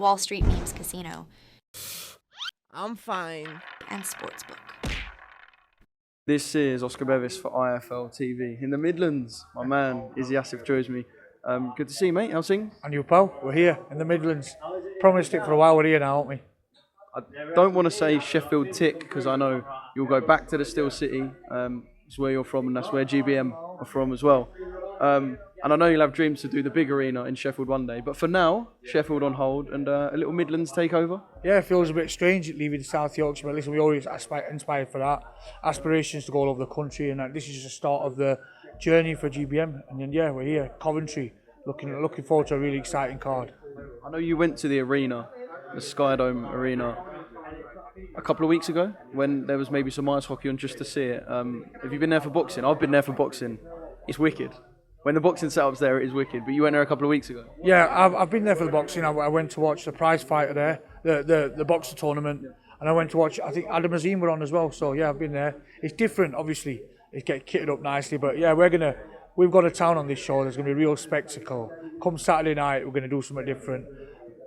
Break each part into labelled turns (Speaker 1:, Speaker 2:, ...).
Speaker 1: Wall Street Memes Casino,
Speaker 2: I'm fine.
Speaker 1: and Sportsbook.
Speaker 3: This is Oscar Bevis for IFL TV. In the Midlands, my man, Izzy Asif, joins me. Good to see you, mate. How's things?
Speaker 4: And you, pal, we're here in the Midlands. Promised it for a while, we're here now, aren't we?
Speaker 3: I don't want to say Sheffield Tick because I know you'll go back to the Steel City. It's where you're from, and that's where GBM are from as well. And I know you'll have dreams to do the big arena in Sheffield one day. But for now, Sheffield on hold and a little Midlands takeover.
Speaker 4: Yeah, it feels a bit strange leaving South Yorkshire, but listen, we always inspired for that. Aspirations to go all over the country, and this is just the start of the journey for GBM. And then, yeah, we're here, Coventry, looking forward to a really exciting card.
Speaker 3: I know you went to the arena, the Skydome Arena, a couple of weeks ago when there was maybe some ice hockey on just to see it. Have you been there for boxing? I've been there for boxing. It's wicked. When the boxing setup's there, it is wicked. But you went there a couple of weeks ago.
Speaker 4: Yeah, I've been there for the boxing. I went to watch the prize fighter there, the boxer tournament, and I went to watch, I think Adam Azim were on as well. So yeah, I've been there. It's different, obviously. It's getting kitted up nicely, but yeah, we've got a town on this show. There's going to be a real spectacle. Come Saturday night, we're going to do something different.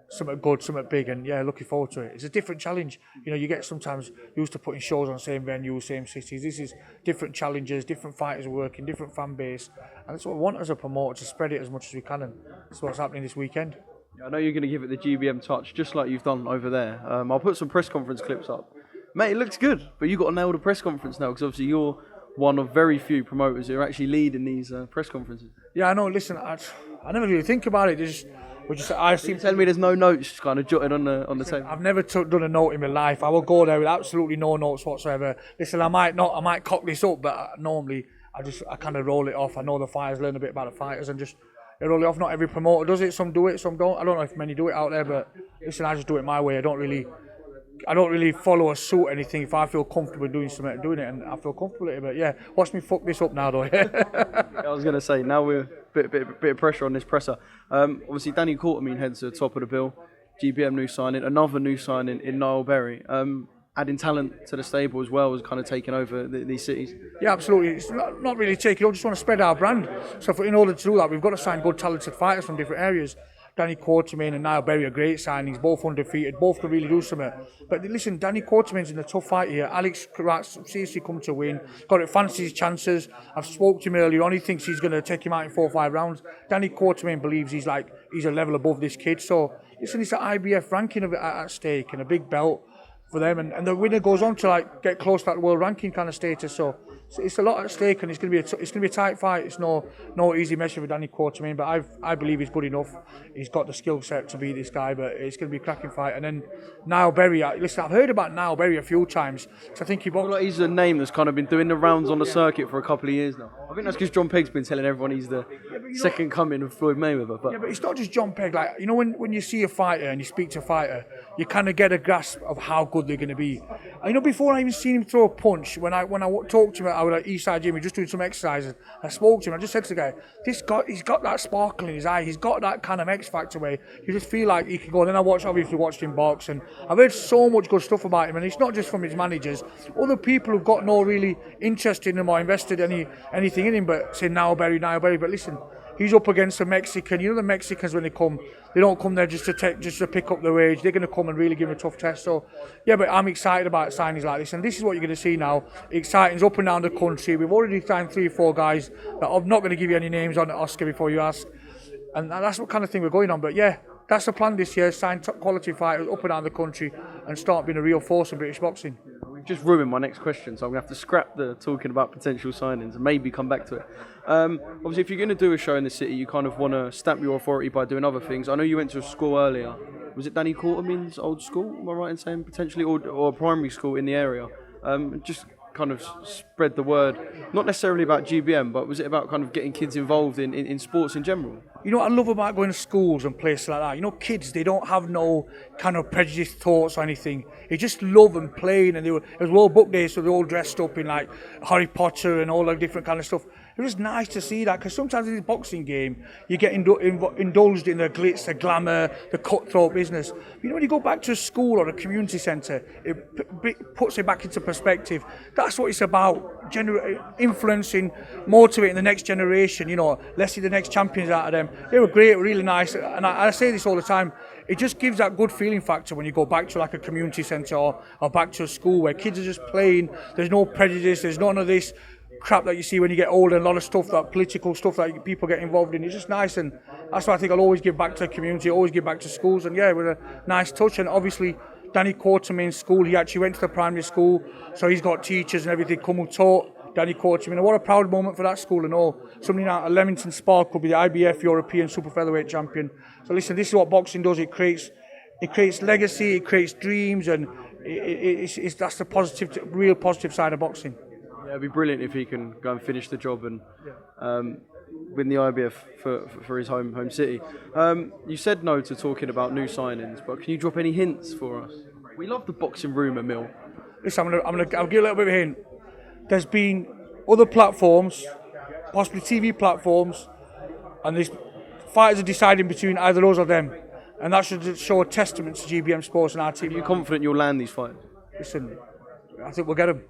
Speaker 4: Something good, something big, and yeah, looking forward to it. It's a different challenge. You know, you get sometimes used to putting shows on same venues, same cities. This is different challenges, different fighters working, different fan base, and that's what we want as a promoter, to spread it as much as we can, and that's what's happening this weekend.
Speaker 3: I know you're going to give it the GBM touch, just like you've done over there. I'll put some press conference clips up. Mate, it looks good, but you've got to nail the press conference now, because obviously you're one of very few promoters who are actually leading these press conferences.
Speaker 4: Yeah, I know. Listen, I never really think about it. I seem
Speaker 3: you telling me there's no notes kind of jotted on the table?
Speaker 4: I've never done a note in my life. I will go there with absolutely no notes whatsoever. Listen, I might cock this up, but normally I kind of roll it off. I know the fighters, learn a bit about the fighters, and just roll it off. Not every promoter does it. Some do it, some don't. I don't know if many do it out there, but listen, I just do it my way. I don't really follow a suit or anything. If I feel comfortable doing something, doing it, and I feel comfortable with it. But yeah, watch me fuck this up now, though.
Speaker 3: I was going to say, now we're a bit of pressure on this presser. Obviously, Danny Quartermain heads to the top of the bill. GBM new signing, another new signing in Niall Berry. Adding talent to the stable as well as kind of taking over these cities.
Speaker 4: Yeah, absolutely. It's not really taking over, just want to spread our brand. So in order to do that, we've got to sign good, talented fighters from different areas. Danny Quartermain and Niall Berry are great signings, both undefeated, both could really do something. But listen, Danny Quartermain's in a tough fight here. Alex Karat's seriously come to win. Got to fancy his chances. I've spoke to him earlier on. He thinks he's going to take him out in 4 or 5 rounds. Danny Quartermain believes he's a level above this kid. So listen, it's an IBF ranking at stake and a big belt for them, and the winner goes on to get close to that world ranking kind of status. So it's a lot at stake, and it's going to be a tight fight. It's no easy measure for Danny Quartermain, but I believe he's good enough. He's got the skill set to beat this guy, but it's going to be a cracking fight. And then Niall Berry, listen, I've heard about Niall Berry a few times. So I think
Speaker 3: he's a name that's kind of been doing the rounds on the circuit for a couple of years now. I think that's because John Pegg's been telling everyone he's the second coming of Floyd Mayweather. But
Speaker 4: it's not just John Pegg. When you see a fighter and you speak to a fighter, you kind of get a grasp of how good they're going to be. And before I even seen him throw a punch, when I talked to him, I was at Eastside Gym, just doing some exercises. I spoke to him. I just said to the guy, he's got that sparkle in his eye. He's got that kind of X factor where you just feel like he can go. And then I obviously watched him box, and I've heard so much good stuff about him. And it's not just from his managers, other people who've got no really interest in him or invested anything in him, but say Niall Berry. But listen, he's up against a Mexican. You know the Mexicans, when they come, they don't come there just to pick up their wage. They're going to come and really give him a tough test. So, yeah, but I'm excited about signings like this. And this is what you're going to see now. Exciting's up and down the country. We've already signed 3 or 4 guys that I'm not going to give you any names on, Oscar, before you ask. And that's what kind of thing we're going on. But, yeah, that's the plan this year. Sign top quality fighters up and down the country and start being a real force in British boxing.
Speaker 3: We've just ruined my next question, so I'm going to have to scrap the talking about potential signings and maybe come back to it. Obviously, if you're going to do a show in the city, you kind of want to stamp your authority by doing other things. I know you went to a school earlier. Was it Danny Quartermain's old school, am I right in saying, potentially, or a primary school in the area? Just kind of spread the word, not necessarily about GBM, but was it about kind of getting kids involved in sports in general?
Speaker 4: You know what I love about going to schools and places like that? You know, kids, they don't have no kind of prejudiced thoughts or anything. They just love and playing, and it was World Book Day, so they're all dressed up in like Harry Potter and all that different kind of stuff. It was nice to see that, because sometimes in this boxing game, you get indulged in the glitz, the glamour, the cutthroat business. But when you go back to a school or a community centre, it puts it back into perspective. That's what it's about, influencing, motivating the next generation. Let's see the next champions out of them. They were great, really nice. And I say this all the time, it just gives that good feeling factor when you go back to like a community centre or back to a school where kids are just playing. There's no prejudice, there's none of this crap that you see when you get older, a lot of stuff, that political stuff that people get involved in. It's just nice, and that's why I think I'll always give back to the community, always give back to schools, and with a nice touch. And obviously Danny Quartermain's school, he actually went to the primary school, so he's got teachers and everything come and taught Danny Quartermain. And what a proud moment for that school and all. Somebody now at Leamington Spark could be the IBF European Super Featherweight champion. So listen, this is what boxing does. It creates legacy, it creates dreams, and that's the real positive side of boxing.
Speaker 3: Yeah, it'd be brilliant if he can go and finish the job and win the IBF for his home city. You said no to talking about new signings, but can you drop any hints for us? We love the boxing rumour mill.
Speaker 4: Listen, I'll give you a little bit of a hint. There's been other platforms, possibly TV platforms, and these fighters are deciding between either those or them. And that should show a testament to GBM Sports and our team.
Speaker 3: Are you confident you'll land these fights?
Speaker 4: Listen, I think we'll get them.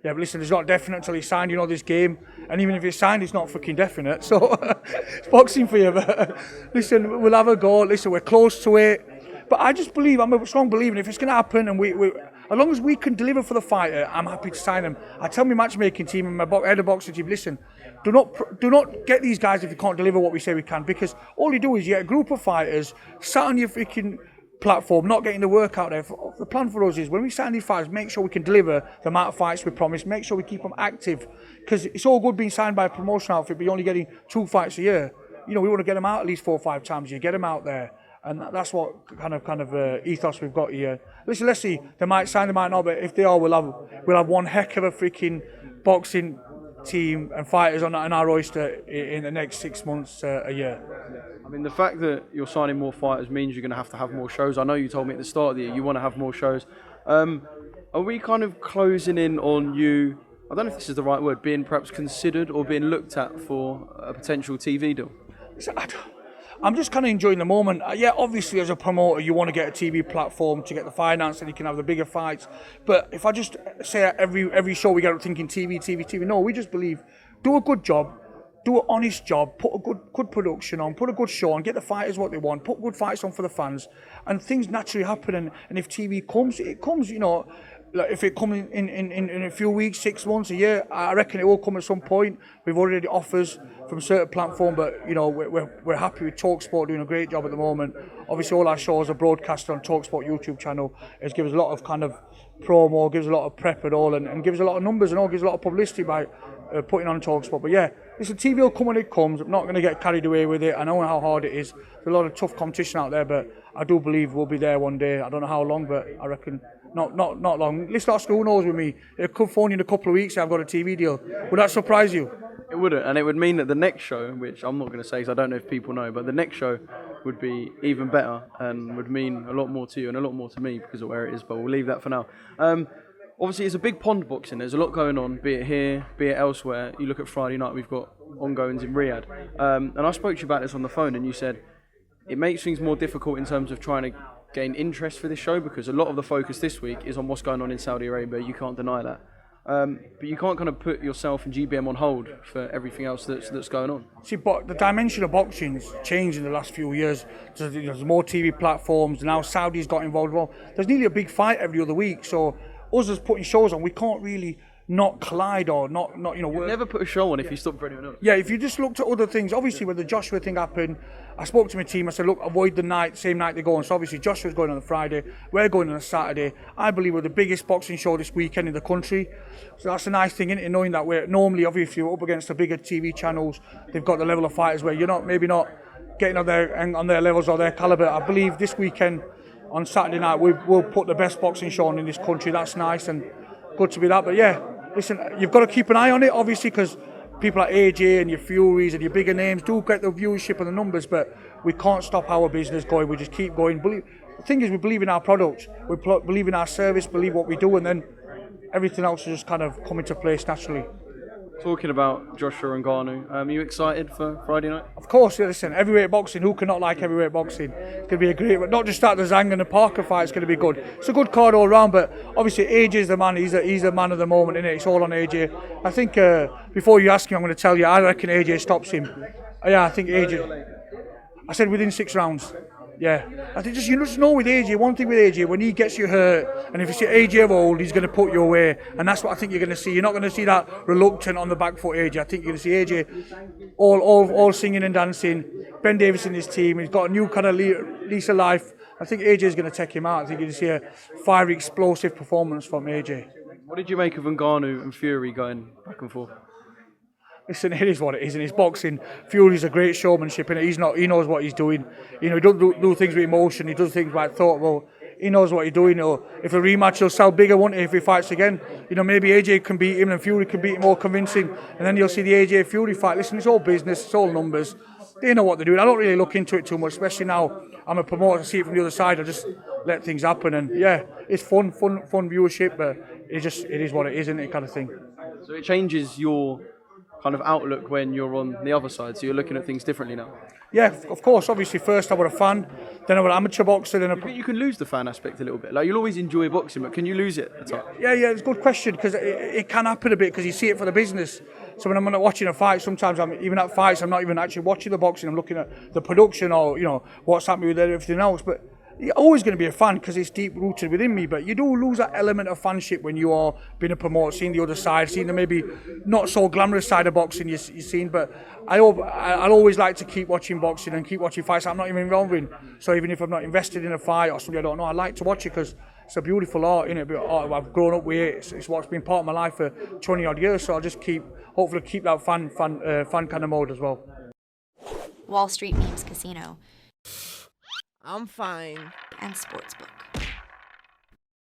Speaker 4: Yeah, but listen, it's not definite until it's signed, this game. And even if it's signed, it's not fucking definite. So, it's boxing for you. But listen, we'll have a go. Listen, we're close to it. But I just believe, I'm a strong believer, if it's going to happen, and as long as we can deliver for the fighter, I'm happy to sign them. I tell my matchmaking team and my head of boxing team, listen, do not get these guys if you can't deliver what we say we can, because all you do is you get a group of fighters sat on your freaking platform, not getting the work out there. The plan for us is when we sign these fighters, make sure we can deliver the amount of fights we promise, make sure we keep them active, because it's all good being signed by a promotion outfit, but you're only getting 2 fights a year. We want to get them out at least 4 or 5 times. You get them out there. And that's what kind of ethos we've got here. Listen, let's see. They might sign, they might not, but if they are, we'll have one heck of a freaking boxing team and fighters on our oyster in the next 6 months, a year.
Speaker 3: I mean, the fact that you're signing more fighters means you're going to have more shows. I know you told me at the start of the year you want to have more shows. Are we kind of closing in on you, I don't know if this is the right word, being perhaps considered or being looked at for a potential TV deal?
Speaker 4: I'm just kind of enjoying the moment. Yeah, obviously as a promoter, you want to get a TV platform to get the finance and you can have the bigger fights. But if I just say every show we get up thinking TV, no, we just believe, do a good job, do an honest job, put a good production on, put a good show on, get the fighters what they want, put good fights on for the fans, and things naturally happen. And if TV comes, it comes, Like if it comes in a few weeks, 6 months, a year, I reckon it will come at some point. We've already offers from certain platform, but we're happy with TalkSport doing a great job at the moment. Obviously, all our shows are broadcast on TalkSport YouTube channel. It gives us a lot of kind of promo, gives a lot of prep and all, and gives a lot of numbers and all, gives a lot of publicity by putting on TalkSport. But yeah, listen, TV will come when it comes. I'm not going to get carried away with it. I know how hard it is. There's a lot of tough competition out there, but I do believe we'll be there one day. I don't know how long, but I reckon not long. Listen, our school knows with me. It could phone in a couple of weeks. I've got a TV deal. Would that surprise you?
Speaker 3: It wouldn't, and it would mean that the next show, which I'm not going to say because I don't know if people know, but the next show would be even better and would mean a lot more to you and a lot more to me because of where it is, but we'll leave that for now. Obviously, it's a big pond boxing. There's a lot going on, be it here, be it elsewhere. You look at Friday night, we've got ongoings in Riyadh. And I spoke to you about this on the phone, and you said it makes things more difficult in terms of trying to gain interest for this show because a lot of the focus this week is on what's going on in Saudi Arabia. You can't deny that. But you can't kind of put yourself and GBM on hold for everything else that's going on.
Speaker 4: See, but the dimension of boxing's changed in the last few years. There's more TV platforms. Now Saudi's got involved. Well, there's nearly a big fight every other week. So us as putting shows on, we can't really not collide or not.
Speaker 3: You'd never put a show on if you stopped for anyone else.
Speaker 4: Yeah, if you just looked at other things, obviously when the Joshua thing happened, I spoke to my team. I said, look, avoid the same night they go on. So obviously Joshua's going on a Friday, we're going on a Saturday. I believe we're the biggest boxing show this weekend in the country. So that's a nice thing, isn't it? Knowing that we're normally, obviously, if you're up against the bigger TV channels, they've got the level of fighters where you're maybe not getting on their levels or their caliber. I believe this weekend on Saturday night we'll put the best boxing show on in this country. That's nice and good to be that. But yeah, listen, you've got to keep an eye on it, obviously, because people like AJ and your Furies and your bigger names do get the viewership and the numbers, but we can't stop our business going. We just keep going. The thing is, we believe in our product, we believe in our service, believe what we do, and then everything else will just kind of come into place naturally.
Speaker 3: Talking about Joshua and Ngannou, are you excited for Friday night?
Speaker 4: Of course, yeah, listen, heavyweight boxing, who cannot like heavyweight boxing? It's going to be a great, not just that, the Zhang and the Parker fight is going to be good. It's a good card all round, but obviously AJ is the man, he's a man of the moment, innit? It's all on AJ. I think, before you ask me, I'm going to tell you, I reckon AJ stops him. Yeah, I think AJ, I said within 6 rounds. Yeah, I think you just know with AJ, one thing with AJ, when he gets you hurt, and if you see AJ of old, he's going to put you away, and that's what I think you're going to see. You're not going to see that reluctant on the back foot AJ. I think you're going to see AJ all singing and dancing. Ben Davis in his team, he's got a new kind of lease of life. I think AJ is going to take him out. I think you're going to see a fiery, explosive performance from AJ.
Speaker 3: What did you make of Ngannou and Fury going back and forth?
Speaker 4: Listen, it is what it is, and it's boxing. Fury's a great showmanship, and he knows what he's doing. You know, he doesn't do things with emotion. He does things by thought. Well, he knows what he's doing. You know, if a rematch, he'll sell bigger, won't he? If he fights again, you know, maybe AJ can beat him, and Fury can beat him more convincing, and then you'll see the AJ Fury fight. Listen, it's all business. It's all numbers. They know what they're doing. I don't really look into it too much, especially now I'm a promoter. I see it from the other side. I just let things happen, and yeah, it's fun viewership, but it is what it is, isn't it, kind of thing.
Speaker 3: So it changes your kind of outlook when you're on the other side, so you're looking at things differently now.
Speaker 4: Yeah, of course. Obviously, first I was a fan, then I was an amateur boxer. Then
Speaker 3: You can lose the fan aspect a little bit. Like, you'll always enjoy boxing, but can you lose it at times?
Speaker 4: Yeah, it's a good question, because it can happen a bit, because you see it for the business. So when I'm not watching a fight, sometimes even at fights, I'm not even actually watching the boxing. I'm looking at the production, or, you know, what's happening with everything else. But you're always going to be a fan, because it's deep rooted within me. But you do lose that element of fanship when you are being a promoter, seeing the other side, seeing the maybe not so glamorous side of boxing you've seen. But I'll always like to keep watching boxing and keep watching fights I'm not even involved in. So even if I'm not invested in a fight or something I don't know, I like to watch it, because it's a beautiful art, innit? I've grown up with it. It's what's been part of my life for 20 odd years. So I'll just hopefully keep that fan kind of mode as well.
Speaker 1: Wall Street Memes Casino
Speaker 2: I'm fine.
Speaker 1: and Sportsbook.